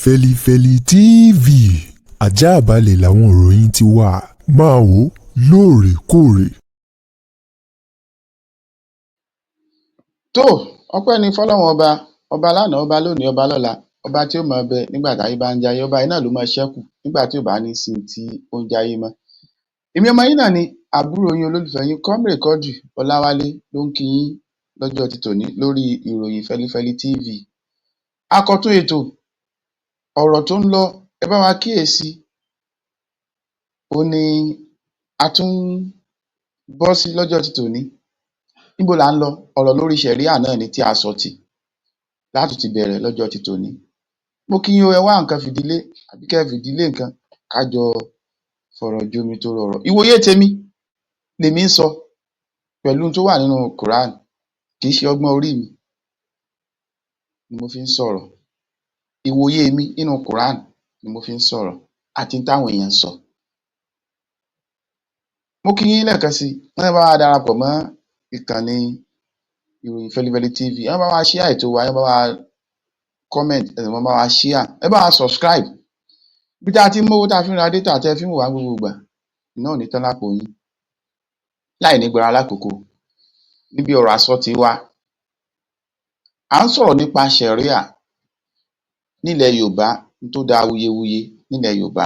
Felifeli TV àjààbálẹ̀ làwọn ìròyìn ti wà máa wò lóòrèkóòrè. tó ọpẹ́ ní fọ́lọ́run ọba lánàá, ọba lónìí, ọba lọ́la, ọba tí ó máa bẹ nígbà táyé bá ń jayé, ọba yìí náà ló máa ṣẹ́kù nígbà tí ò bá ní sí tí ó ń jayé mọ́. Èmi ọmọ yín náà ni àbúrò yín, olólùfẹ́ yín, Comrade Quadri Ọláwálé ló ń kí yín lọ́jọ́ ti tòní lórí ìròyìn Felifeli TV. Akọ̀tún ètò ọ̀rọ̀ tó ń lọ, ẹ bá wa kíyèsí, ó ní a tún bọ́ sí lọ́jọ́ ti tòní. Níbo là ń lọ? Ọ̀rọ̀ lórí ṣẹ̀ríà náà ni tí a sọ tì láti ti bẹ̀rẹ̀ lọ́jọ́ ti tòní. Mo kí yín o, ẹ wá nǹkan fìdílé àbí kẹ́ fìdílé nǹkan kájọ fọ̀rọ̀ jomi tó rọrọ̀. Ìwòye tèmi lèmi ń sọ pẹ̀lú tó wà nínú Quran, kì í ṣe ọgbọ́n orí mi ni mo fi ń sọ̀rọ̀. Ìwòye mi nínú Quran ni mo fi ń sọ̀rọ̀ àti táwọn èèyàn sọ. Mo kí yín lẹ́ẹ̀kan sí, wọ́n bá wa darapọ̀ mọ́ ìkànnì ìròyìn Felifeli TV, ẹ bá wa share ètò wa, ẹ bá wa comment, ẹ bá wa share, ẹ bá wa subscribe. Bí tá a ti ń mówó tá a fi ń ra data tẹ́ fi ń wò wá gbogbo ìgbà náà ní tán lápò yín láì ní gbára lákòókò. Níbi ọ̀rọ̀ àsọtì wa, à ń sọ̀rọ̀ nípa ṣẹ̀ríà nílẹ̀ Yorùbá tó dá awuyewuye nílẹ̀ Yorùbá.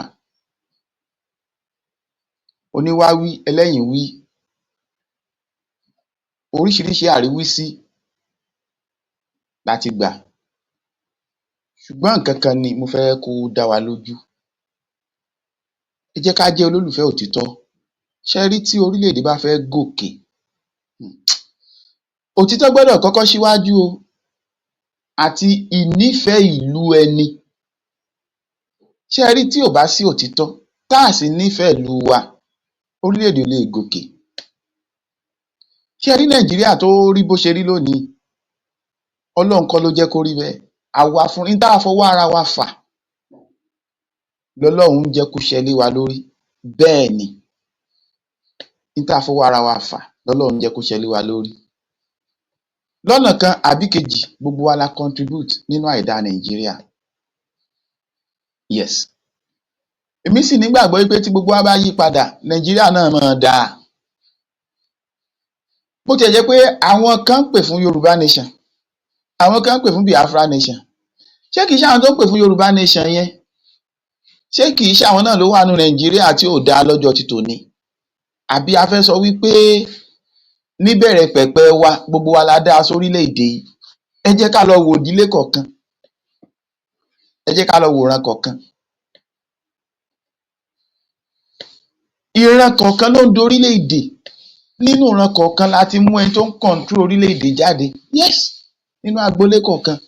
Oníwá wí, ẹlẹ́yìn wí, oríṣiríṣi àríwísí láti gbà, ṣùgbọ́n nǹkan kan ni mo fẹ́ kó dá wa lójú. Ẹ jẹ́ ká jẹ́ olólùfẹ́ òtítọ́. Ṣé rí tí orílẹ̀-èdè bá fẹ́ gòkè, òtítọ́ gbọ́dọ̀ kọ́kọ́ síwájú o, àti ìnífẹ̀ẹ́ ìlú ẹni. Ṣé rí tí ò bá sí òtítọ́ tá à sì nífẹ̀ẹ́ ìlú wa, orílẹ̀-èdè ò lè gòkè. Ṣé rí Nàìjíríà tó rí bó ṣe rí lónìí, Ọlọ́run kọ́ ló jẹ́ kó rí bẹ́ẹ̀. Àwa fún ní tá a fọwọ́ ara wa fà lọ́lọ́run jẹ́ kó ṣẹlẹ̀ wa lórí. Bẹ́ẹ̀ ni, ní tá a fọwọ́ ara wa fà lọ́lọ́run jẹ́ kó ṣẹlẹ̀ wa lórí. Lọ́nà kan àbí kejì, gbogbo wa la contribute nínú àìdá Nàìjíríà. Yes. Èmi sì nígbàgbọ́ pé tí gbogbo wa bá yí padà, Nàìjíríà náà máa dáa. Bó tiẹ̀ jẹ́ pé àwọn kan ń pè fún Yorùbá nation, àwọn kan ń pè fún Biafra nation. Ṣé kìí ṣe àwọn tó ń pè fún Yorùbá nation yẹn, ṣé kìí ṣe àwọn náà ló wà nínú Nàìjíríà tí ò dáa lọ́jọ́ ti tòní? Àbí a fẹ́ sọ wípé níbẹ̀rẹ̀ pẹ̀pẹ̀ wa gbogbo wa la dá sórílẹ̀-èdè yìí? Ẹ jẹ́ ká lọ wò ìdílé kọ̀ọ̀kan, ẹ jẹ́ ká lọ wòran kọ̀ọ̀kan. Ìran kọ̀ọ̀kan ló ń dorílẹ̀-èdè. Nínú ìran kọ̀ọ̀kan la ti mú ẹni tó ń control orílẹ̀-èdè jáde. Yes, nínú agboolé kọ̀ọ̀kan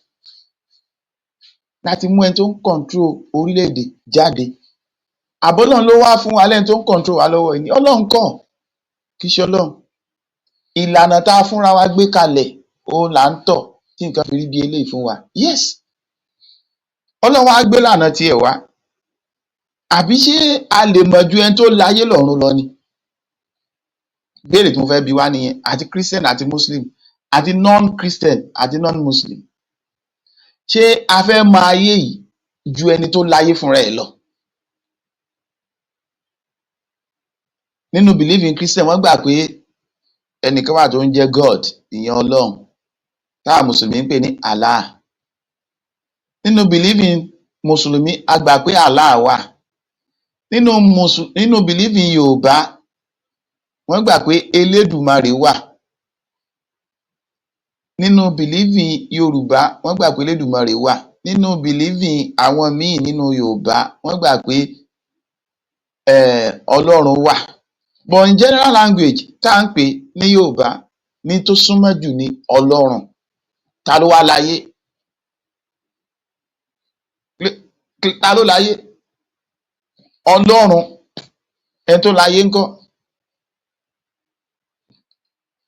la ti mú ẹni tó ń control orílẹ̀-èdè jáde. Àbọ́lọ́run ló wá fún wa lẹ́ni tó ń control wa lọ́wọ́ ẹni. Ọlọ́run kọ́, kì í ṣe Ọlọ́run. Ìlànà tá a fúnra wa gbé kalẹ̀ òun là ń tọ̀ tí nǹkan fi rí bí eléyìí fún wa. Yes, Ọlọ́run wá gbé lànà tiẹ̀ wá. Àbí ṣé a lè mọ̀ ju ẹni tó láyé lọ́run lọ ni? Béèrè tí mo fẹ́ bi wá nìyẹn, àti Christian àti Muslim àti non-Christian àti non-Muslim. Ṣé a fẹ́ mọ ayé yìí ju ẹni tó láyé fúnra ẹ̀ lọ? Nínú believing Christian, wọ́n gbà pé ẹnìkan wà tó ń jẹ́ God, ìyẹn Ọlọ́run, táwa Mùsùlùmí ń pè ní Allah. Nínú believing Mùsùlùmí, a gbà pé Allah wà. Nínú believing Yorùbá, wọ́n gbà pé Elédùmarè wà. Nínú believing Yorùbá, wọ́n gbà pé Elédùmarè wà. Nínú believing àwọn míì nínú Yorùbá, wọ́n gbà pé Ọlọ́run wà. But in general language tá à ń pè ní Yorùbá, ní tó súnmọ́ jù ní Ọlọ́run. Ta ló wá láyé? Ta ló láyé? Ọlọ́run. Ẹni tó láyé ńkọ́?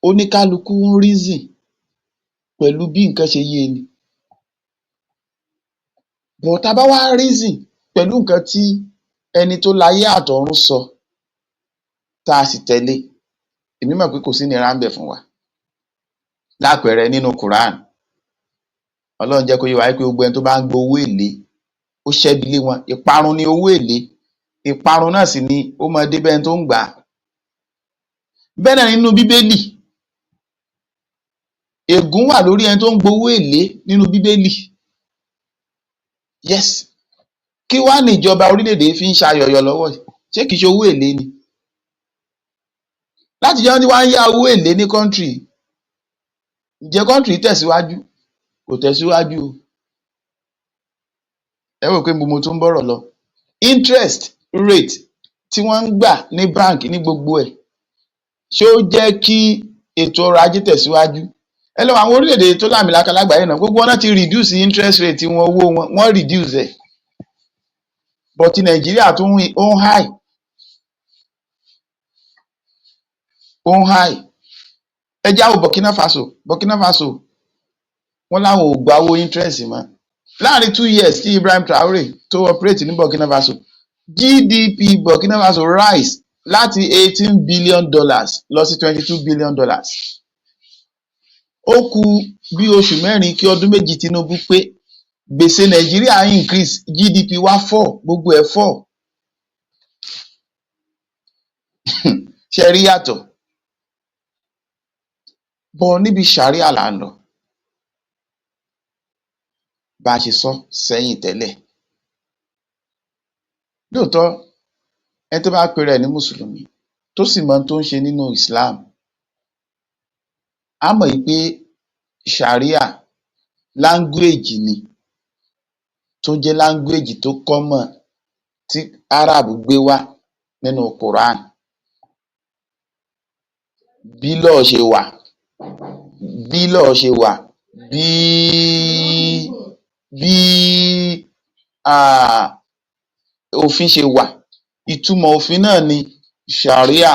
Oníkálukú ń reason pẹ̀lú bí nǹkan ṣe yé ni. But tá a bá wá reason pẹ̀lú nǹkan tí ẹni tó láyé àtọ̀run sọ, tá a sì tẹ̀lé, èmi mọ̀ pé kò sí nira ń bẹ fún wa. Lápẹẹrẹ nínú Quran, Ọlọ́run jẹ́ kó yé wa pé gbogbo ẹni tó bá ń gbowó èlé ó ṣẹ́bi lé wọn. Ìparun ni owó èlé, ìparun náà sì ni ó máa dé bẹ́ẹ̀ tó ń gbà á. Bẹ́ẹ̀ náà nínú Bíbélì, ègún wà lórí ẹni tó ń gbowó èlé nínú Bíbélì. Yes. Kí wá ní ìjọba orílẹ̀-èdè fi ń ṣayọ̀yọ̀ lọ́wọ́ yìí? Ṣé kìí ṣe owó èlé ni? Láti jẹ́ wọ́n ti wá ń yá owó èlé ní country, ǹjẹ́ country tẹ̀síwájú? Kò tẹ̀síwájú o. Ẹ wò pé mo tún ń bọ̀rọ̀ lọ. Interest rate tí wọ́n ń gbà ní bank ní gbogbo ẹ̀, ṣé ó jẹ́ kí ètò ọrọ̀ ajé tẹ̀síwájú? Ẹ lọ àwọn orílẹ̀-èdè tó láàmìlaka lágbàáyé náà, gbogbo wọn náà ti reduce interest rate wọn, owó wọn, wọ́n reduce ẹ̀. But Nàìjíríà tún ó ń high. Ó ń high. Ẹ jáwọ́ Burkina Faso. Burkina Faso wọ́n láwọn ò gba owó interest mọ́. Láàrin 2 years tí Ibrahim Traore tó operate ní Burkina Faso, GDP Burkina Faso rise láti $18 billion lọ sí $22 billion. Ó kù bí oṣù mẹ́rin kí ọdún méjì Tinubu pé, gbèsè Nàìjíríà increase, GDP wá fall, gbogbo ẹ̀ fall. Ṣé rí yàtọ̀? Bọ̀ níbi Sharia là ń lọ. Bá a ṣe sọ sẹ́yìn tẹ́lẹ̀. Lóòótọ́, ẹni tó bá pe rẹ̀ ní Mùsùlùmí tó sì mọ ohun tó ń ṣe nínú Islam, á mọ̀ yìí pé Sharia language ni, tó jẹ́ language tó common tí Arab gbé wá nínú Quran. Bí law ṣe wà, bí òfin ṣe wà, ìtumọ̀ òfin náà ni Sharia.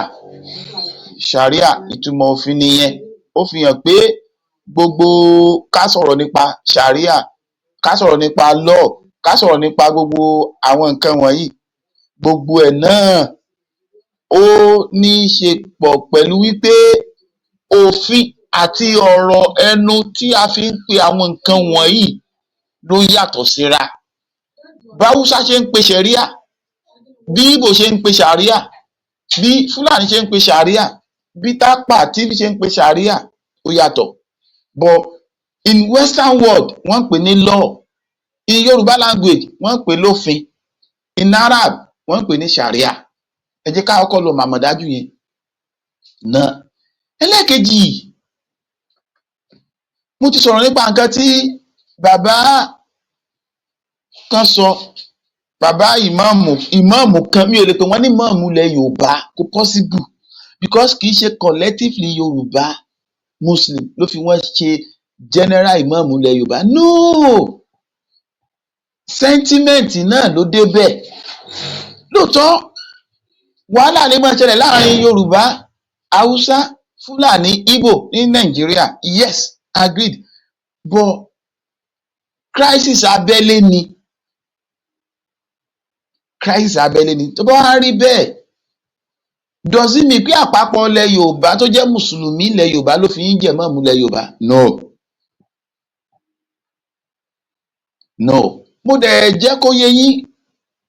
Sharia ìtumọ̀ òfin nìyẹn. Ó fi hàn pé gbogbo ká sọ̀rọ̀ nípa Sharia, ká sọ̀rọ̀ nípa law, ká sọ̀rọ̀ nípa gbogbo àwọn nǹkan wọ̀nyí, gbogbo ẹ̀ náà ó ní í ṣe pọ̀ pẹ̀lú wípé òfin àti ọ̀rọ̀ ẹnu tí a fi ń pe àwọn nǹkan wọ̀nyí ló yàtọ̀ síra. Bí Haúsá ṣe ń pe Sharia, bí Ìgbò ṣe ń pe Sharia, bí Fúlàní ṣe ń pe Sharia, bí Tápà tí ṣe ń pe Sharia, ó yàtọ̀. But in Western world, wọ́n ń pè ní law. In Yorùbá language, wọ́n ń pè lófin. In Arab, wọ́n ń pè ní Sharia. Ẹ jẹ́ ká kọ́kọ́ lọ màmọ̀dájú yẹn náà. Ẹlẹ́ẹ̀kejì, mo ti sọ̀rọ̀ nípa nǹkan tí bàbá kan sọ, bàbá ìmáàmù kan, mi ò lè pè wọ́n ní ìmáàmù ilẹ̀ Yorùbá, kò possible, because kì í ṣe collectively Yorùbá Muslim ló fi wọ́n ṣe general ìmáàmù ilẹ̀ Yorùbá. No! Sentiment náà ló débẹ̀. Lóòótọ́, wàhálà lè máa ṣẹlẹ̀ láàrin Yorùbá, Haúsá, Fúlàní, Ìgbò ní Nàìjíríà. Yes, agreed. But crisis abẹ́lé ni. Crisis abẹ́lé ni. Tó bá wá rí bẹ́ẹ̀, does it mean pé àpapọ̀ ilẹ̀ Yorùbá tó jẹ́ Mùsùlùmí ilẹ̀ Yorùbá ló fi ń jẹ mọ́ọ̀mù ilẹ̀ Yorùbá? No. No. Mo dẹ̀ jẹ́ kó yé yín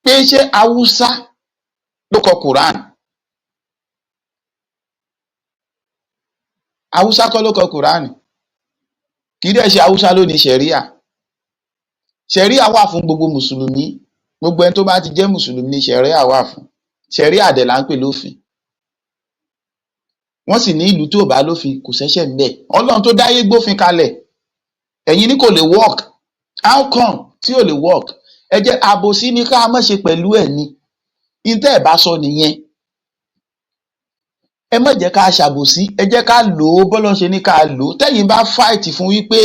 pé ṣé Haúsá ló kọ Quran? Haúsá kọ́ ló kọ Quran. Kì í dẹ̀ ṣe Haúsá ló ní Sharia. Sharia wà fún gbogbo Mùsùlùmí. Gbogbo ẹni tó bá ti jẹ́ Mùsùlùmí ni Sharia wà fún. Sharia dẹ̀ là ń pè lófin. Wọ́n sì ní ìlú tí ò bá lófin kò ṣẹ̀ṣẹ̀ ńbẹ̀. Ọlọ́run tó dáyé gbófin kalẹ̀. Ẹ̀yin ní kò lè work. How come tí ò lè work? Ẹ jẹ́ àbòsí ní ká má ṣe pẹ̀lú ẹ̀ ni. Ìtẹ́ ẹ̀ bá sọ nìyẹn. Ẹ má jẹ́ ká ṣàbòsí, ẹ jẹ́ ká lò ó bọ́lọ́ ṣe ní ká lò ó. Tẹ́yin bá fight fún wípé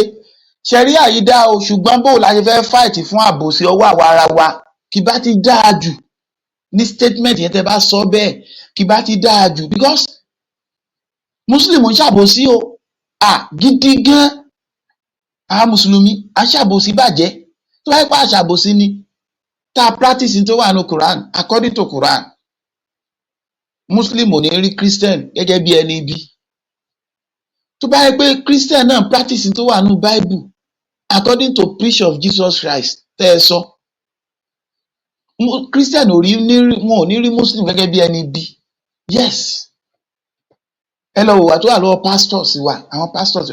Sharia yìí dá o, ṣùgbọ́n bó la ṣe fẹ́ fight fún àbòsí ọwọ́ àwa ara wa, kì bá ti dáa jù. Ní statement yẹn tẹ́ bá sọ bẹ́ẹ̀, kì bá ti dáa jù, because Muslim ń ṣàbòsí o. Gidi gan. Àwọn Mùsùlùmí à ń ṣàbòsí bàjẹ́. Tó bá yẹ pé àṣàbòsí ni, tá a practice tó wà ní Quran, according to Quran, Muslim ò ní rí Christian gẹ́gẹ́ bí ẹni ibi. Tó bá yẹ pé Christian náà practice tó wà ní Bible, according to preach of Jesus Christ, tẹ́ ẹ sọ, Christian wọn ò ní rí Muslim gẹ́gẹ́ bí ẹni bí. Yes, ẹ lọ wò wá tó wà lọ́wọ́ pastors wa, àwọn pastors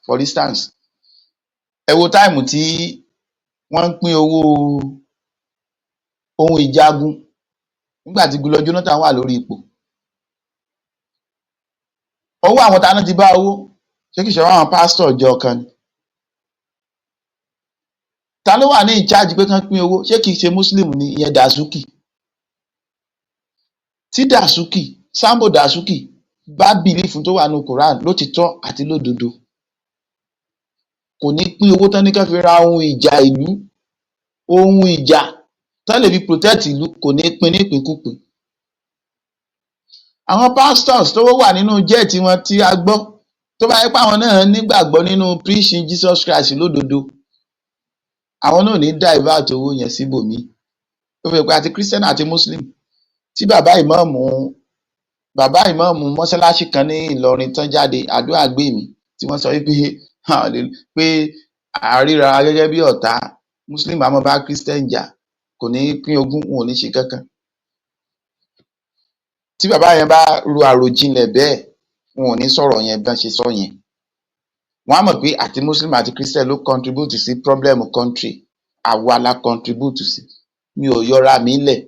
for instance, ẹ wo táìmù tí wọ́n ń pín owó ohun ìjagun nígbà tí Goodluck Jonathan wà lórí ipò. Owó àwọn táná ti bá owó, ṣé kìí ṣe àwọn pastor ìjọ kan ni? Ta ló wà ní ìcháàjì pé kán pín owó? Ṣé kìí ṣe Muslim ni? Ìyẹn Dasuki. Tí Sambo Dasuki bá bìlífù tó wà ní Quran lótìtọ́ àti lódodo, kò ní pín owó tán ní kán fi ra ohun ìjà ìlú, ohun ìjà tán lè fi protect ìlú, kò ní pín ní ìpínkúpín. Àwọn pastors tó wà nínú jẹ́ẹ̀tì wọn tí a gbọ́, tó bá yẹ pé àwọn náà nígbàgbọ́ nínú preaching Jesus Christ lódodo, àwọn náà ní divert owó yẹn síbòmíì. Ó fi pé àti Christian àti Muslim, tí bàbá ìmáàmù mọ́sálásí kan ní Ìlọrin tán jáde, àdúrà gbé mi, tí wọ́n sọ pé àríra gẹ́gẹ́ bí ọ̀tá, Muslim àmọ́ bá Christian jà, kò ní pín ogún, wọn ò ní ṣe kankan. Tí bàbá yẹn bá ro àròjinlẹ̀ bẹ́ẹ̀, wọn ò ní sọ̀rọ̀ yẹn bí wọ́n ṣe sọ yẹn. Wọ́n á mọ̀ pé àti Muslim àti Christian ló contribute sí problem country, àwa la contribute sí. Mi ò yọra mi lẹ̀.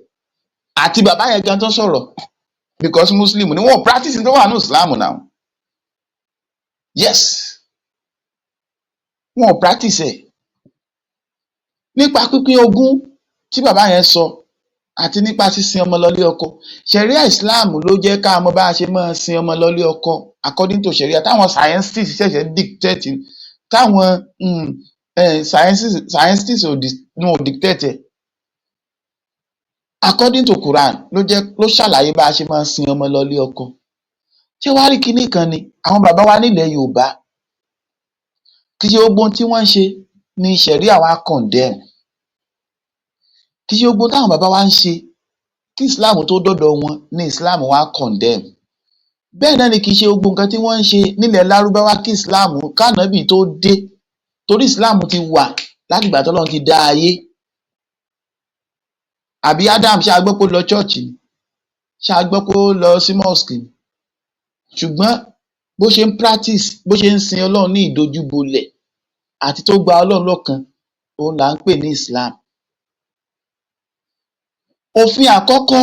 Àti bàbá yẹn gan tó sọ̀rọ̀, because Muslim ni wọ́n practice tó wà ní Islam now. Yes, wọ́n practice ẹ̀. Nípa pínpín ogún tí bàbá yẹn sọ, àti nípa sísin ọmọ lọlé ọkọ, Sharia Islam ló jẹ́ ká mọ̀ bá a ṣe máa sin ọmọ lọlé ọkọ according to Sharia, táwọn scientists ṣẹ̀ṣẹ̀ dictate, táwọn scientists ò dictate ẹ̀. According to Quran ló ṣàlàyé bá a ṣe máa sin ọmọ lọlé ọkọ. Ṣé wàá rí kinní kan ni àwọn bàbá wa nílẹ̀ Yorùbá, kì í ṣe gbogbo ohun tí wọ́n ń ṣe ni Sharia wa condemn. Kì í ṣe gbogbo táwọn bàbá wa ń ṣe kí Islam tó dọ́dọ̀ wọn ní Islam wa condemn. Bẹ́ẹ̀ náà ni kì í ṣe gbogbo nǹkan tí wọ́n ń ṣe nílẹ̀ Lárúbáwá kí Islam kánàbì tó dé, torí Islam ti wà láti ìgbà t'Ọlọ́run ti dá ayé. Àbí Adam ṣá gbọ́ pé ó lọ church ni, ṣá gbọ́ pé ó lọ sí mosque ni, ṣùgbọ́n bó ṣe ń practice, bó ṣe ń sin Ọlọ́run ní ìdojúbolẹ̀ àti tó gba Ọlọ́run lọ́kan, òun là ń pè ní Islam. Òfin àkọ́kọ́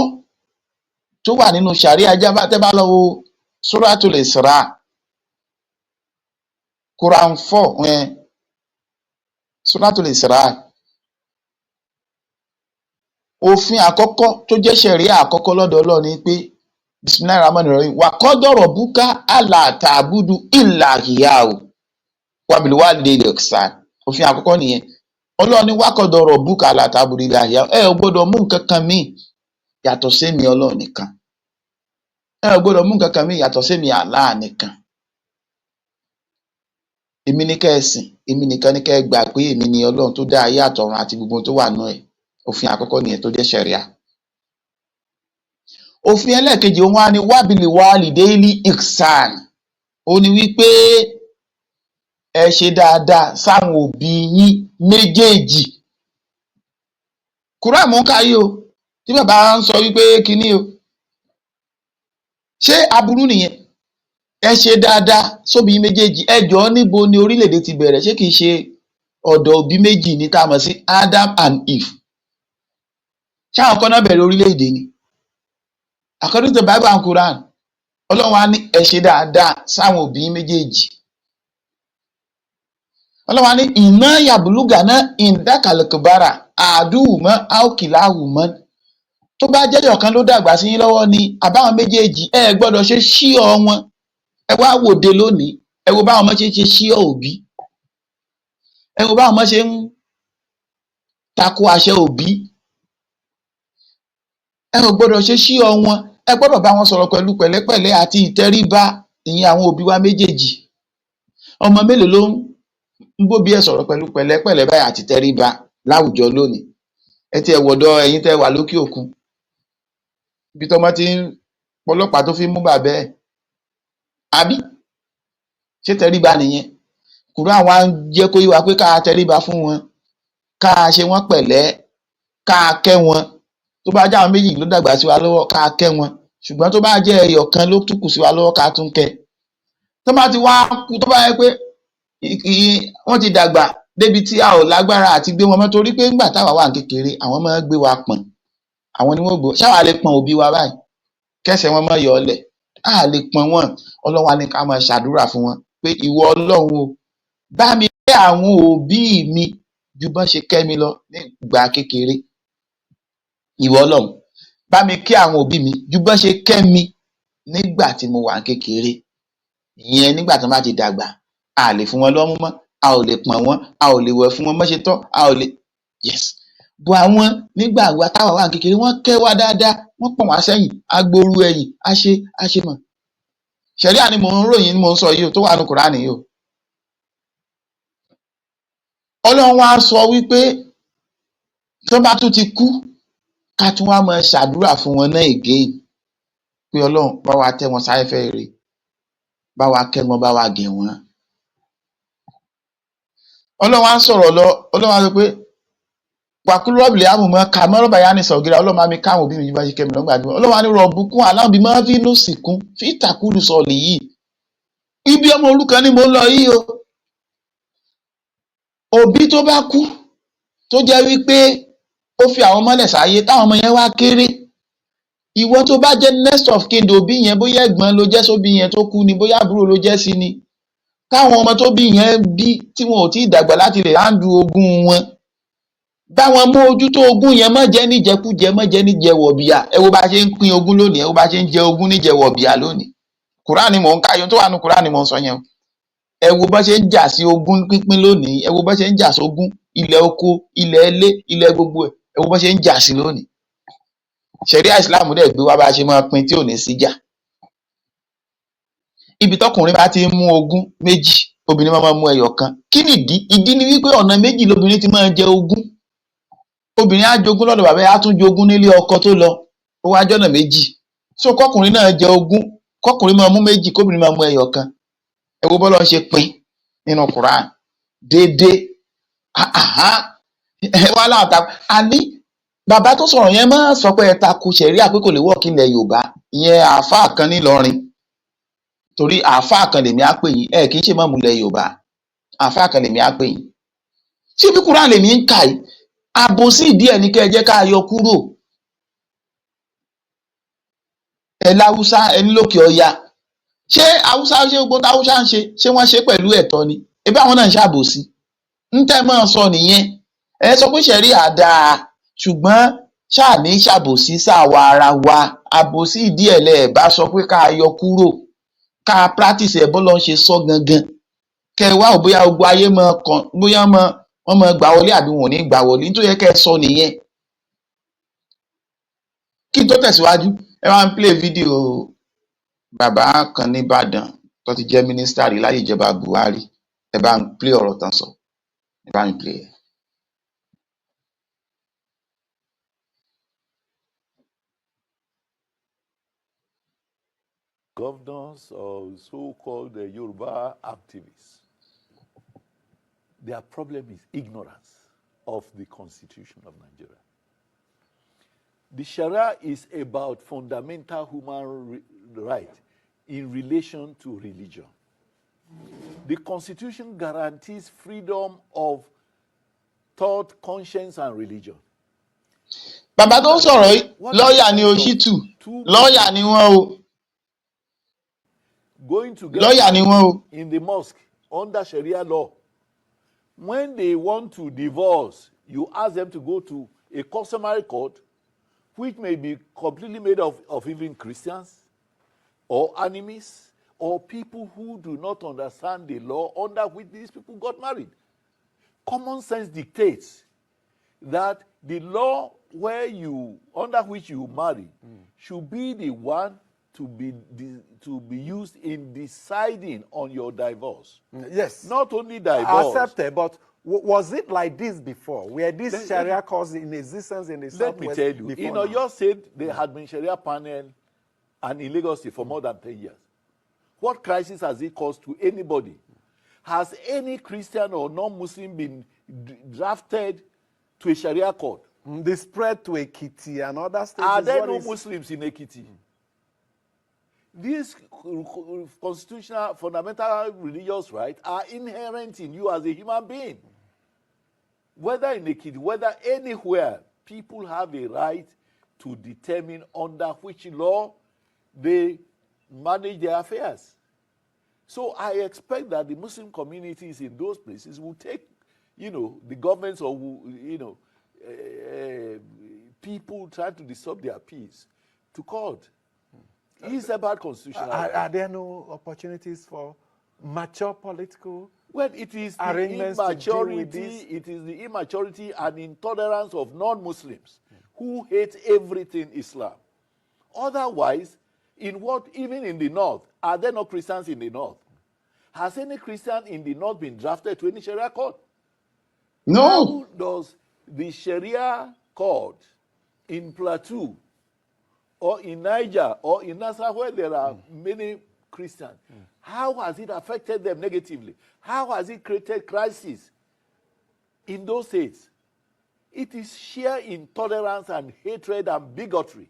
tó wà nínú Sharia, tẹ́ bá lọ wo Suratul Isra, Quran 4, Suratul Isra, òfin àkọ́kọ́ tó jẹ́ Sharia àkọ́kọ́ lọ́dọ̀ Ọlọ́run ni pé Bismillahirrahmanirrahim, wa qada rabbuka alla ta'budu illa iyyahu wa bil walidayni ihsan. Òfin àkọ́kọ́ nìyẹn. Ọlọ́run ní wa qada rabbuka alla ta'budu illa iyyahu. Ẹ ò gbọ́dọ̀ mú nǹkan kan míì yàtọ̀ sémi Ọlọ́run nìkan. Ẹ ò gbọ́dọ̀ mú nǹkan kan míì yàtọ̀ sémi Allah nìkan. Èmi ní kẹ́ ẹ sìn, èmi nìkan ní kẹ́ ẹ gbà pé èmi ni Ọlọ́run tó dá ayé àtọ̀run àti gbogbo tó wà nínú ẹ̀. Òfin àkọ́kọ́ nìyẹn tó jẹ́ Sharia. Òfin ẹlẹ́ẹ̀kejì wọn á ní wábìlì wálidayni ihsan. Ó ní wípé ẹ ṣe dáadáa sáwọn òbí yín méjèèjì. Kùránì mú káyé o, tí bàbá ń sọ wípé kíní o, ṣé aburú nìyẹn? Ẹ ṣe dáadáa sóbí yín méjèèjì. Ẹ jọ̀ọ́, níbo ni orílẹ̀-èdè ti bẹ̀rẹ̀? Ṣé kìí ṣe ọ̀dọ̀ òbí méjì ní tá a mọ̀ sí Adam and Eve? Ṣáwọn kan náà bẹ̀rẹ̀ orílẹ̀-èdè ni? According to Bible and Quran, Ọlọ́run á ní ẹ ṣe dáadáa sáwọn òbí méjèèjì. Ọlọ́run á ní inna yablugana indakal kibara ahaduhuma aw kilahuma. Tó bá jẹ́ ọ̀kan ló dàgbà sí yín lọ́wọ́ ni àbáwọn méjèèjì, ẹ gbọ́dọ̀ ṣe ṣíọ̀ wọn. Ẹ wá wòde lónìí, ẹ wo báwọn ọmọ ṣe ń ṣe ṣíọ̀ òbí, ẹ wo báwọn ọmọ ṣe ń tako àṣẹ òbí. Ẹ ò gbọ́dọ̀ ṣe ṣíọ̀ wọn, ẹ gbọ́dọ̀ bá wọn sọ̀rọ̀ pẹ̀lú pẹ̀lẹ́pẹ̀lẹ́ àti ìtẹríba, ìyẹn àwọn òbí wa méjèèjì. Ọmọ mélòó ló ń bóbi ẹ̀ sọ̀rọ̀ pẹ̀lú pẹ̀lẹ́pẹ̀lẹ́ báyìí àti ìtẹríba láwùjọ lónìí? Ẹ ti ẹ̀ wọ̀dọ̀ ẹ̀yin tẹ́ wà lókè òkun, ibi tọ́mọ ti ń pọlọ́pàá tó fi mú bàbá ẹ̀, àbí? Ṣé tẹríba nìyẹn? Kùránì wa ń jẹ́ kó yé wa pé ká tẹríba fún wọn, ká ṣe wọ́n pẹ̀lẹ́, ká kẹ́ wọn, tó bá jẹ́ àwọn méjì ló dàgbà sí wa lọ́wọ́ ká kẹ́ wọn ṣùgbọ́n tó bá jẹ́ ẹyọ kan ló tún kù sí wa lọ́wọ́ ká tún kẹ́ tó bá ti wá kú tó bá yẹ pé wọ́n ti dàgbà débi tí a ò lágbára àti gbé wọn mọ́ torí pé ńgbà táwa wà kékeré àwọn máa ń gbé wa pọ̀n àwọn ni wọ́n gbọ́ ṣáwa lè pọ̀n òbí wa báyìí kẹsẹ̀ wọn máa yọ ọlẹ̀ á lè pọ̀n wọn Ọlọ́run á ní ká máa ṣàdúrà fún wọn pé ìwọ Ọlọ́run o bá mi kẹ́ àwọn òbí mi ju bọ́n ṣe kẹ́ mi lọ nígbà kékeré ìwọ Ọlọ́run bá mi kẹ́ àwọn òbí mi ju bọ́n ṣe kẹ́ mi nígbà tí mo wà kékeré ìyẹn nígbà tí wọ́n bá ti dàgbà a lè fún wọn lọ́mú mọ́ a ò lè pọ̀n wọn a ò lè wẹ̀ fún wọn mọ́ ṣe tọ́ a ò lè yes bọ àwọn nígbà àgbà táwa wà kékeré wọ́n kẹ́ wa dáadáa wọ́n pọ̀n wá sẹ́yìn agboru ẹ̀yìn a ṣe mọ̀ ṣẹ̀ríà ni mò ń ròyìn ni mò ń sọ yìí o tó wà ní Kùránì yìí o Ọlọ́run wá sọ wípé tó bá tún ti kú ká tún wá máa ṣàdúrà fún wọn náà again pé Ọlọ́run bá wa tẹ́ wọn sáfẹ́fẹ́ rere bá wa kẹ́ wọn bá wa gẹ̀ wọ́n Ọlọ́run wá ń sọ̀rọ̀ lọ Ọlọ́run wá sọ pé wàkúrú rọ́bìlì àmùmọ́ ká mọ́rọ́bà yá ní sọ̀gíra Ọlọ́run máa mi káwọn òbí mi yí bá ṣe kẹ́mi lọ́gbà àdúrà Ọlọ́run wá ní rọ̀bùkún aláàbí máa fi inú sìnkún fi ìtàkùrù sọ̀lì yìí ibi ọmọ òrukàn ni mò ń lọ yìí o òbí tó bá kú tó jẹ́ wípé ó fi àwọn mọ́lẹ̀ sáyé táwọn ọmọ yẹn wá kéré ìwọ tó bá jẹ́ next of kin òbí yẹn bóyá ẹ̀gbọ́n ló jẹ́ sóbí yẹn tó kú ni bóyá àbúrò ló jẹ́ sí ni táwọn ọmọ tó bí yẹn bí tí wọn ò tí ì dàgbà láti lè handle ogún wọn bá wọn mú ojútó ogún yẹn má jẹ́ níjẹkújẹ má jẹ́ níjẹwọ̀bìà ẹ wo bá ṣe ń pín ogún lónìí ẹ wo bá ṣe ń jẹ ogún níjẹwọ̀bìà lónìí Kùránì mò ń káyọ tó wà ní Kùránì mò ń sọ yẹn ẹ wo bá ṣe ń jà sí ogún pínpín lónìí ẹ wo bá ṣe ń jà sógún ilẹ̀ oko ilẹ̀ ilé ilẹ̀ gbogbo ẹ wo bá ṣe ń jà sí lónìí ṣẹ̀ríà ìsìláàmù dẹ̀ gbé wá bá ṣe máa pín tí ò ní síjà ibi tọkùnrin bá ti ń mú ogún méjì obìnrin máa mú ẹyọ kan kí nìdí ìdí ni wípé ọ̀nà méjì lobìnrin ti máa jẹ ogún obìnrin á jogún lọ́dọ̀ bàbá á tún jogún nílé ọkọ tó lọ ó wá jọ́nà méjì so kọkùnrin náà jẹ ogún kọkùnrin máa mú méjì kóbìnrin máa mú ẹyọ kan ẹ wo bọ́lá ṣe pín nínú Quran déédéé ẹ wá láǹtà àní bàbá tó sọ̀rọ̀ yẹn máa sọ pé ẹ takò ṣẹ̀ríà pé kò lè wọ́ọ̀kì ilẹ̀ Yorùbá ìyẹn àáfàá kan nílọrin torí àáfàá kan lèmi á pè yín ẹ kì í ṣe mọ́mú ilẹ̀ Yorùbá àáfàá kan lèmi á pè yín ṣé bí Quran lèmi ń kà yìí àbòsí ìdí ẹ̀ ní kẹ́ ẹ jẹ́ ká yọ kúrò ẹ láwùsá ẹ ní lókè ọya ṣé haúsá ṣé gbogbo táwùsá ń ṣe wọ́n ṣe pẹ̀lú ẹ̀tọ́ ni ebi àwọn náà ń ṣàbòsí ń tẹ́ mọ́ sọ nìyẹn ẹ sọ pé ṣẹ̀ríà dáa ṣùgbọ́n ṣáà ní ṣàbòsí sáwa ara wa àbòsí ìdí ẹ̀ lẹ̀ bá sọ pé ká yọ kúrò ká practice ẹ̀ bọ́lọ́ ń ṣe sọ gangan kẹ́ ẹ wá ò bóyá gbogbo ayé mọ kàn bóyá wọ́n mọ gbà wọlé àbí wọn ò ní gbà wọlé nítorí kẹ́ ẹ sọ nìyẹn kí n tó tẹ̀síwájú ẹ wá ń play fídíò bàbá kan nìbàdàn tó ti jẹ́ mínísítà rí láyé ìjọba Buhari ẹ bá ń play ọ̀rọ̀ tán sọ ẹ bá ń play ẹ̀. Governors or so-called Yoruba activists, their problem is ignorance of the Constitution of Nigeria. The Sharia is about fundamental human rights in relation to religion. The Constitution guarantees freedom of thought, conscience, and religion. Bàbá tó ń sọ̀rọ̀ yìí lọ́ọ̀yà ni Òṣìtù lọ́ọ̀yà ni wọ́n o. Going lọ́ọ̀yà ni wọ́n o. In the mosque under Sharia law, when they want to divorce, you ask them to go to a customary court, which may be completely made of even Christians or animists or people who do not understand the law under which these people got married. Common sense dictates that the law under which you marry should be the one to be used in deciding on your divorce. Yes. Not only divorce. Accepted, but was it like this before? Were these Sharia courts in existence in the Southwest? Let me tell you, in Oyo State, there had been Sharia panel and in Lagos State for more than 10 years. What crisis has it caused to anybody? Has any Christian or non-Muslim been drafted to a Sharia court The spread to Ekiti and other states. Are is there what no is- Muslims in Ekiti? These constitutional fundamental religious rights are inherent in you as a human being. Whether in Ekiti, whether anywhere, people have a right to determine under which law they manage their affairs. So I expect that the Muslim communities in those places will take, the governments or, people trying to disturb their peace to court. It's about constitutional rights. Are there no opportunities for mature political? Well, it is the arrangements to deal with immaturity. this? It is the immaturity and intolerance of non-Muslims who hate everything Islam. Otherwise, even in the north, are there no Christians in the north? Has any Christian in the north been drafted to any Sharia court? No. How does the Sharia court in Plateau or in Niger or in Nassau, where there are many Christians, how has it affected them negatively? How has it created crisis in those states? It is sheer intolerance and hatred and bigotry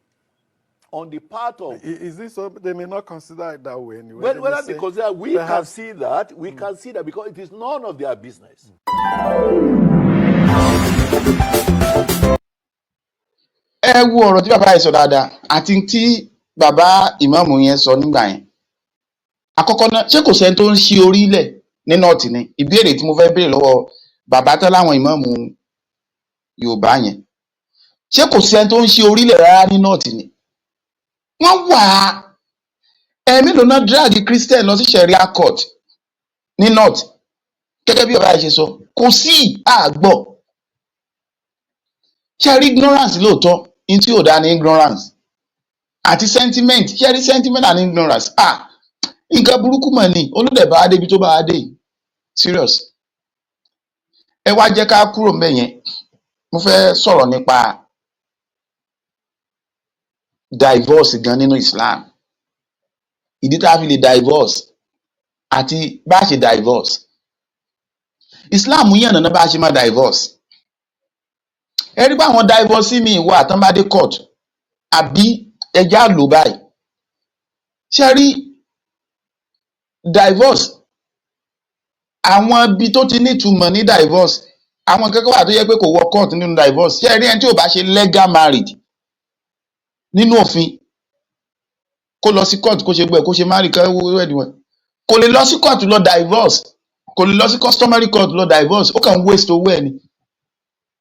on the part of... Is this so? They may not consider it that way anyway. Well, whether they consider, we can perhaps- see that, because it is none of their business. Ẹ wo ọ̀rọ̀ tí bàbá yẹn sọ dáadáa àti tí bàbá ìmáàmù yẹn sọ nígbà yẹn. Àkọ́kọ́ náà, ṣé kò sẹ́ni tó ń ṣí orílẹ̀ ní nọ́ọ̀tì ni? Ìbéèrè tí mo fẹ́ béèrè lọ́wọ́ bàbá tán láwọn ìmáàmù Yorùbá yẹn. Ṣé kò sẹ́ni tó ń ṣí orílẹ̀ rárá ní nọ́ọ̀tì ni? Wọ́n wà á. Ẹ̀mí ló ná drag Christian lọ sí Sharia court ní north. Gẹ́gẹ́ bí bàbá yẹn ṣe sọ, kò sí àgbọ̀. Ṣé rí ignorance lóòótọ́? In tí ò dá ní ignorance. Àti sentiment, ṣé rí sentiment and ignorance? Nǹkan burúkú mọ̀ ni, olódẹ̀ bá dé ibi tó bá dé yìí. Serious. Ẹ wá jẹ́ ká kúrò ńbẹ̀ yẹn. Mo fẹ́ sọ̀rọ̀ nípa divorce gan nínú Islam. Ìdí tá a fi lè divorce àti bá a ṣe divorce. Islam yànnàná bá a ṣe máa divorce. Ẹ rí pé àwọn divorce mi wà tán bá dé court àbí ẹja lò báyìí. Ṣé rí divorce, àwọn ibi tó ti nítumọ̀ ní divorce, àwọn kankan wà tó yẹ pé kò wọ court nínú divorce. Ṣé rí ẹni tí ò bá ṣe legal married nínú òfin kó lọ sí court kó ṣe gbẹ kó ṣe marry ká wẹ́ẹ̀dì wọn, kò lè lọ sí court lọ divorce, kò lè lọ sí customary court lọ divorce, ó kàn waste owó ẹ̀ ni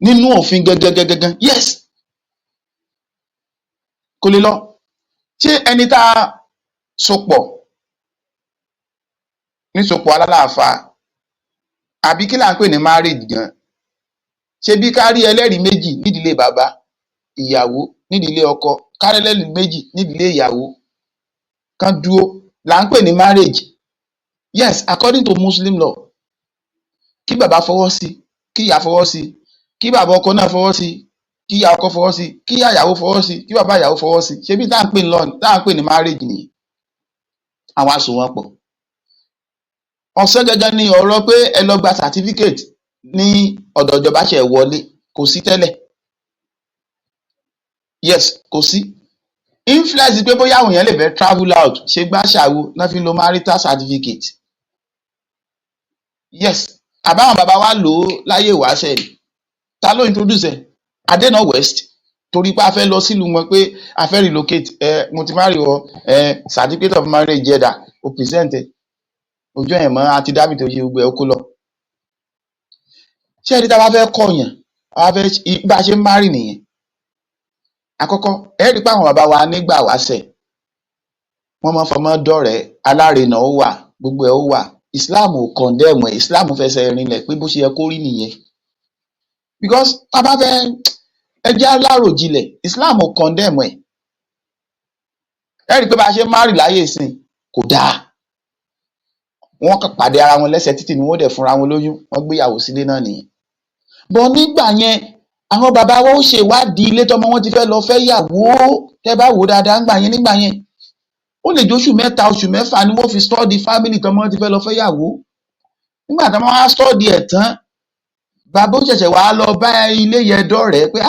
nínú òfin gẹ́gẹ́gẹ́gẹ́. Yes, kò lè lọ. Ṣé ẹni tá a sopọ̀ ní sopọ̀ alálàáfà àbí kí là ń pè ní marriage gan? Ṣé bí ká rí ẹlẹ́rìí méjì nídìílé bàbá ìyàwó nídìílé ọkọ, ká rí ẹlẹ́rìí méjì nídìílé ìyàwó kan dúró là ń pè ní marriage? Yes, according to Muslim law. Kí bàbá fọwọ́ sí, kí ìyá fọwọ́ sí, kí bàbá ọkọ náà fọwọ́ sí, kí ìyá ọkọ fọwọ́ sí, kí ìyá ìyàwó fọwọ́ sí, kí bàbá ìyàwó fọwọ́ sí. Ṣé bí tá à ń pè ní marriage nìyí? Àwọn àsùnwọ̀n pọ̀. Ọ̀sán gangan ni ọ̀rọ̀ pé ẹ lọ gba certificate ní ọ̀dọ̀ ìjọba ṣe wọlé, kò sí tẹ́lẹ̀. Yes, kò sí. Influence pé bóyá àwọn èèyàn lè fẹ́ travel out ṣe gbá ṣàwo náà fi lo marital certificate. Yes, àbáwọn bàbá wa lò ó láyé ìwáṣẹ̀ ni. Ta ló introduce ẹ̀? Adena West. Torí pé a fẹ́ lọ sílùú wọn pé a fẹ́ relocate, mo ti marry wọ, certificate of marriage ẹ̀dà o present ẹ̀. Ojú ẹ̀ mọ́ àti dábì tó ṣe gbogbo ẹ̀ ó kó lọ. Ṣé ẹni tá a bá fẹ́ kọ̀yàn, bá a ṣe ń marry nìyẹn. Àkọ́kọ́, ẹ rí pé àwọn bàbá wa nígbà wáṣẹ̀, wọ́n máa fọmọ dọ̀rẹ́, alárinà ó wà, gbogbo ẹ̀ ó wà. Islam ò condemn ẹ̀, Islam fẹsẹ̀ rinlẹ̀ pé bó ṣe yẹ kó rí nìyẹn. Because tá a bá fẹ́ ẹjẹ́ aláròjinlẹ̀, Islam ò condemn ẹ̀. Ẹ rí pé bá a ṣe ń marry láyé ìsìn kò dáa. Wọ́n kàn pàdé ara wọn lẹ́sẹ̀ títì ni wọ́n dẹ̀ fúnra wọn lóyún, wọ́n gbéyàwó sílé náà nìyẹn. Bọ̀ nígbà yẹn, àwọn bàbá wa ó ṣe ìwádìí ilé tọmọ wọn ti fẹ́ lọ fẹ́ yàwó. Tẹ́ bá wò dáadáa nígbà yẹn ó lè jóṣù 3 oṣù 4 ni wọ́n fi study family tọmọ wọn ti fẹ́ lọ fẹ́ yàwó. Nígbà tí wọ́n á study ẹ̀ tán, bàbá ó ṣẹ̀ṣẹ̀ wá lọ bá ilé yẹn dọ̀rẹ́ pé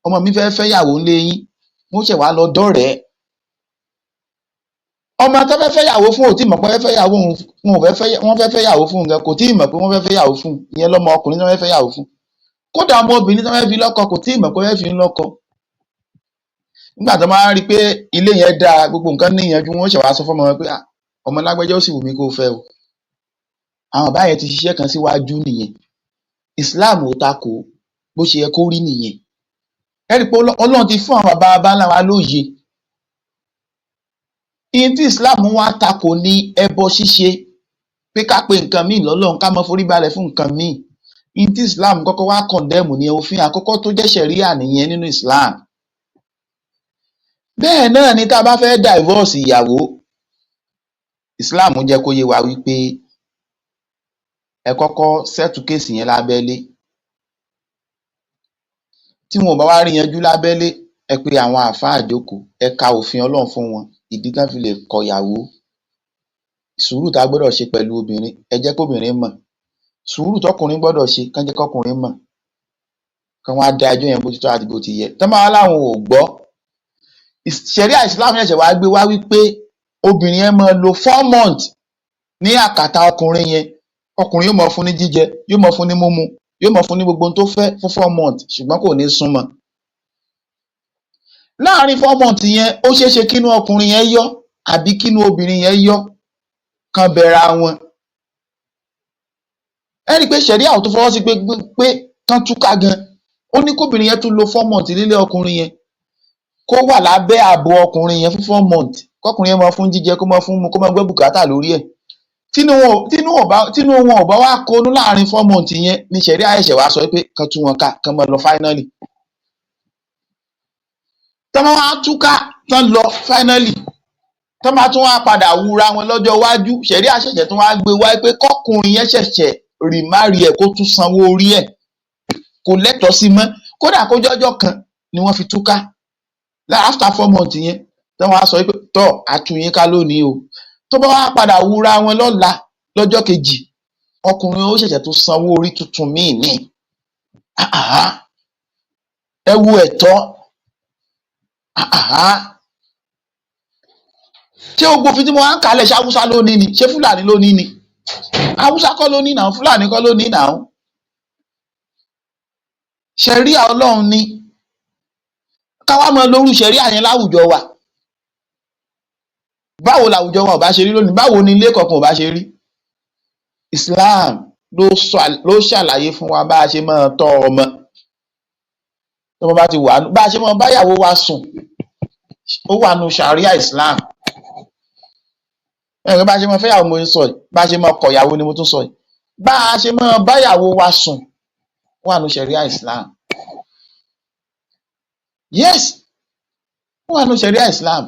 ọmọ mi fẹ́ fẹ́yàwó ńlé yín wọ́n ṣẹ̀ wá lọ dọ́rẹ̀ẹ́ ọmọ tó fẹ́ fẹ́yàwó fún ò tí mọ̀ pé wọ́n fẹ́ fẹ́yàwó fún nǹkan kò tí ì mọ̀ pé wọ́n fẹ́ fẹ́yàwó fún ìyẹn lọ́mọ ọkùnrin tó fẹ́ fẹ́yàwó fún kódà ọmọ obìnrin tó fẹ́ fi lọ́kọ kò tí ì mọ̀ pé wọ́n fẹ́ fi lọ́kọ nígbà tó máa ń rí i pé ilé yẹn dáa gbogbo nǹkan níyanjú wọ́n ṣẹ̀ wá sọ fọ́mọ wọn pé ọmọ lágbájá ó sì wù mí kó fẹ́ o àwọn báyẹn ti ṣiṣẹ́ kan síwájú nìyẹn Islam ò takò bó ṣe yẹ kó rí nìyẹn ẹ rí i pé Ọlọ́run ti fún àwọn bàbá ńlá wa lóye ìyẹn tí Islam wá takò ní ẹbọ ṣíṣe pé ká pe nǹkan míì lọ́lọ́run ká mọ́ forí balẹ̀ fún nǹkan míì ìyẹn tí Islam kọ́kọ́ wá kọ̀ndẹ́mù ní òfin àkọ́kọ́ tó jẹ́ ṣẹ̀ríà nìyẹn nínú Islam bẹ́ẹ̀ náà ni tá a bá fẹ́ divorce ìyàwó Islam jẹ́ kó yé wa wípé ẹ kọ́kọ́ sẹ́tù kéèsì yẹn lábẹ́lé tí wọn ò bá wá rí yanjú lábẹ́lé ẹ pe àwọn àáfàá jókòó ẹ ka òfin Ọlọ́run fún wọn ìdí tán fi lè kọ̀yàwó sùúrù tá a gbọ́dọ̀ ṣe pẹ̀lú obìnrin ẹ jẹ́ kóbìnrin mọ̀ sùúrù tọkùnrin gbọ́dọ̀ ṣe kán jẹ́ kọkùnrin mọ̀ kán wá dá ẹjọ́ yẹn bó ti tọ́ àti bó ti yẹ tán máa láwọn ò gbọ́ ṣẹ̀ríà Islam ṣẹ̀ṣẹ̀ wá gbé wá wípé obìnrin yẹn máa lo 4 months ní àkàtà ọkùnrin yẹn ọkùnrin yóò mọ fún ní jíjẹ yóò mọ fún ní mímu yóò mọ fún ní gbogbo ohun tó fẹ́ fún 4 months ṣùgbọ́n kò ní súnmọ́ láàárín 4 months yẹn ó ṣeé ṣe kínú ọkùnrin yẹn yọ àbí kínú obìnrin yẹn yọ kan bẹ̀ra wọn ẹ rí i pé ṣẹ̀ríà ò tó fọwọ́ sí pé kán túká gan ó ní kóbìnrin yẹn tún lo 4 months nílé ọkùnrin yẹn kó wà lábẹ́ ààbò ọkùnrin yẹn fún 4 months kọkùnrin yẹn máa fún jíjẹ kó máa fún mu kó máa gbé bùkátà lórí ẹ̀ tínú wọn ò bá wá kónú láàrin 4 months yẹn ní ṣẹ̀ríà ẹ̀ṣẹ̀ wá sọ pé kan tú wọn ká kan máa lọ finally tán máa wá túká tán lọ finally tán máa tún wá padà wúra wọn lọ́jọ́ iwájú ṣẹ̀ríà ṣẹ̀ṣẹ̀ tún wá gbé wá pé kọkùnrin yẹn ṣẹ̀ṣẹ̀ rìmárì ẹ̀ kó tún sanwó orí ẹ̀ kò lẹ́tọ̀ọ́ sí mọ́ kódà kó jọ́jọ́ kan ni wọ́n fi túká after 4 months yẹn tán wá sọ pé tọ́ àtúnyín ká lónìí o tó bá wá padà wúra wọn lọ́la lọ́jọ́ kejì ọkùnrin ó ṣẹ̀ṣẹ̀ tó sanwó orí tuntun míì ní ẹ wo ẹ̀tọ́ ṣé gbogbo òfin tí mo wá ń kalẹ̀ ṣe Haúsá lónìí ni ṣé Fúlàní lónìí ni Haúsá kọ́ lónìí náà Fúlàní kọ́ lónìí náà ṣẹ̀ríà Ọlọ́run ni káwá mọ lórí ṣẹ̀ríà yẹn láwùjọ wa báwo làwùjọ wa ò bá ṣe rí lónìí báwo ni ilé kọ̀ọ̀kan ò bá ṣe rí Islam ló ṣàlàyé fún wa bá a ṣe máa tọ́ ọmọ tó bá ti wà bá a ṣe máa báyàwó wa sùn ó wà nù ṣàríà Islam ẹ̀rọ bá a ṣe máa fẹ́yàwó mo sọ yìí bá a ṣe máa kọ̀yàwó ni mo tún sọ yìí bá a ṣe máa báyàwó wa sùn ó wà nù ṣàríà Islam yes ó wà nù ṣàríà Islam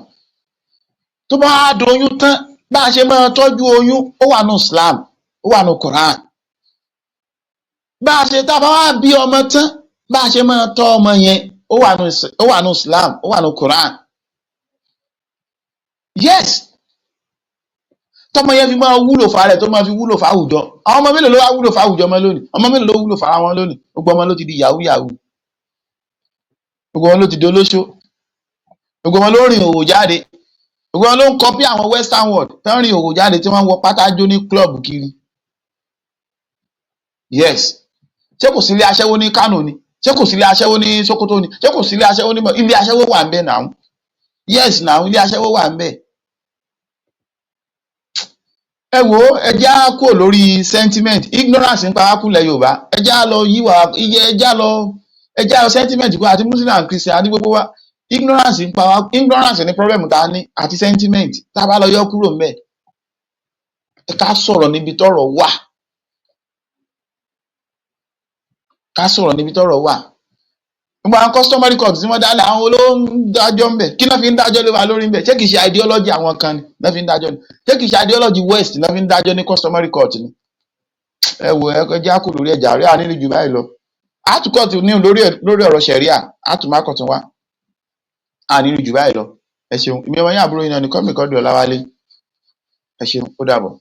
tó bá doyún tán bá a ṣe máa tọ́jú oyún ó wà nù Islam ó wà nù Quran bá a ṣe tá a bá wá bí ọmọ tán bá a ṣe máa tọ́ ọmọ yẹn ó wà nù Islam ó wà nù Quran yes tọmọ yẹn fi máa wúlò fà rẹ̀ tó máa fi wúlò fà àwùjọ àwọn ọmọ mélòó ló wá wúlò fà àwùjọ ọmọ lónìí ọmọ mélòó ló wúlò fà wọn lónìí gbogbo ọmọ ló ti di yahoo yahoo gbogbo wọn ló ti di olóṣó gbogbo wọn ló rìn òwò jáde gbogbo wọn ló ń kọpí àwọn western world tó ń rìn òwò jáde tí wọ́n wọ pátájó ní club kiri yes ṣé kò sí ilé aṣẹ́wó ní Kánò ni ṣé kò sí ilé aṣẹ́wó ní Sókótó ni ṣé kò sí ilé aṣẹ́wó ní ilé aṣẹ́wó wà ń bẹ náà yes náà ilé aṣẹ́wó wà ń bẹ ẹ wo ẹjẹ́ á kúrò lórí sentiment ignorance ń pa wá kúlẹ̀ Yorùbá ẹjẹ́ á lọ yíwà ẹjẹ́ á lọ sentiment kú àti Muslim and Christian àti gbogbo wa ignorance ń pa wá ignorance ní problem tá a ní àti sentiment tá a bá lọ yọ kúrò ń bẹ ẹ ká sọ̀rọ̀ níbi tọ́rọ̀ wà ká sọ̀rọ̀ níbi tọ́rọ̀ wà gbogbo àwọn customary court tí wọ́n dálẹ̀ àwọn olóhùn dájọ́ ń bẹ̀ kí náà fi ń dájọ́ lé wa lórí ń bẹ̀ ṣé kìí ṣe ideology àwọn kan ni náà fi ń dájọ́ ni ṣé kìí ṣe ideology west náà fi ń dájọ́ ní customary court ni ẹ wò ẹ jẹ́ àkó lórí ẹ̀jà rí ànílì jù báyìí lọ àtúkọ̀tù ní lórí ọ̀rọ̀ ṣẹ̀ríà àtúmákọ̀tù wa ànílì jù báyìí lọ ẹ ṣeun ìmọ̀ ẹ̀wọ̀n yín àbúrò yín náà ní kọ́mìkọ́dù Ọláwálé ẹ ṣeun ó dàbọ̀.